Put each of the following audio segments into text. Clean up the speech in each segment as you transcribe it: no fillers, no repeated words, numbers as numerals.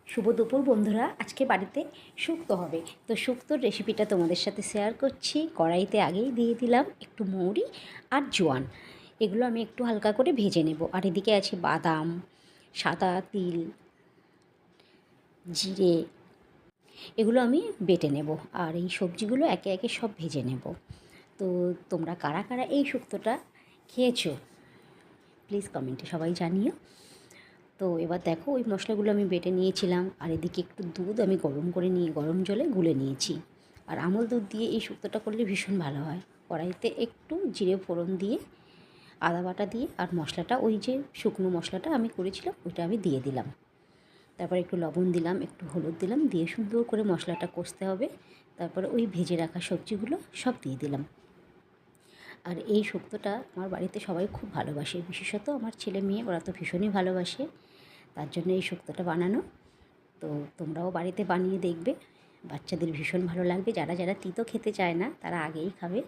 শুভ দুপুর বন্ধুরা, আজকে বাড়িতে শুক্তো হবে। তো শুক্তোর রেসিপিটা তোমাদের সাথে শেয়ার করছি। কড়াইতে আগেই দিয়ে দিলাম একটু মৌরি আর জোয়ান। এগুলো আমি একটু হালকা করে ভেজে নেব। আর এদিকে আছে বাদাম, সাদা তিল, জিরে, এগুলো আমি বেটে নেব। আর এই সবজিগুলো একে একে সব ভেজে নেব। তো তোমরা কারা কারা এই শুক্তোটা খেয়েছো প্লিজ কমেন্টে সবাই জানিও। তো এবার দেখো, ওই মশলাগুলো আমি বেটে নিয়েছিলাম। আর এদিকে একটু দুধ আমি গরম করে নিয়ে গরম জলে গুলে নিয়েছি। আর আমল দুধ দিয়ে এই শুক্তোটা করলে ভীষণ ভালো হয়। কড়াইতে একটু জিরে ফোড়ন দিয়ে, আদা বাটা দিয়ে, আর মশলাটা ওই যে শুকনো মশলাটা আমি করেছিলাম ওইটা আমি দিয়ে দিলাম। তারপর একটু লবণ দিলাম, একটু হলুদ দিলাম, দিয়ে সুন্দর করে মশলাটা কষতে হবে। তারপরে ওই ভেজে রাখা সবজিগুলো সব দিয়ে দিলাম। আর এই শুক্তোটা আমার বাড়িতে সবাই খুব ভালোবাসে, বিশেষত আমার ছেলে মেয়ে, ওরা তো ভীষণই ভালোবাসে। তার জন্য এই শুক্তোটা বানানো। তো তোমরাও বাড়িতে বানিয়ে দেখবে, বাচ্চাদের ভীষণ ভালো লাগবে। যারা যারা তিতো খেতে চায় না তারা আগেই খাবে।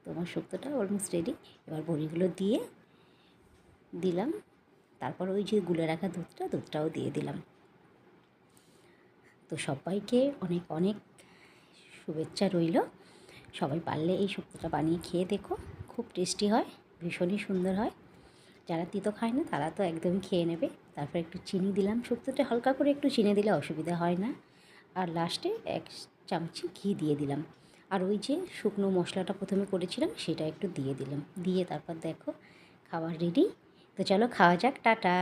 তো আমার শুক্তোটা অলমোস্ট রেডি। এবার বড়িগুলো দিয়ে দিলাম। তারপর ওই যে গুলে রাখা দুধটাও দিয়ে দিলাম। তো সবাইকে অনেক অনেক শুভেচ্ছা রইল। সবাই পারলে এই শুক্তোটা বানিয়ে খেয়ে দেখো, খুব টেস্টি হয়, ভীষণই সুন্দর হয়। যারা তিতো খায় না তারা তো একদমই খেয়ে নেবে। তারপর একটু চিনি দিলাম, শুক্তোতে হালকা করে একটু চিনি দিলে অসুবিধা হয় না। আর লাস্টে 1 চামচি ঘি দিয়ে দিলাম। আর ওই যে শুকনো মশলাটা প্রথমে করেছিলাম সেটা একটু দিয়ে দিলাম। দিয়ে তারপর দেখো খাবার রেডি। তো চলো খাওয়া যাক, টাটা।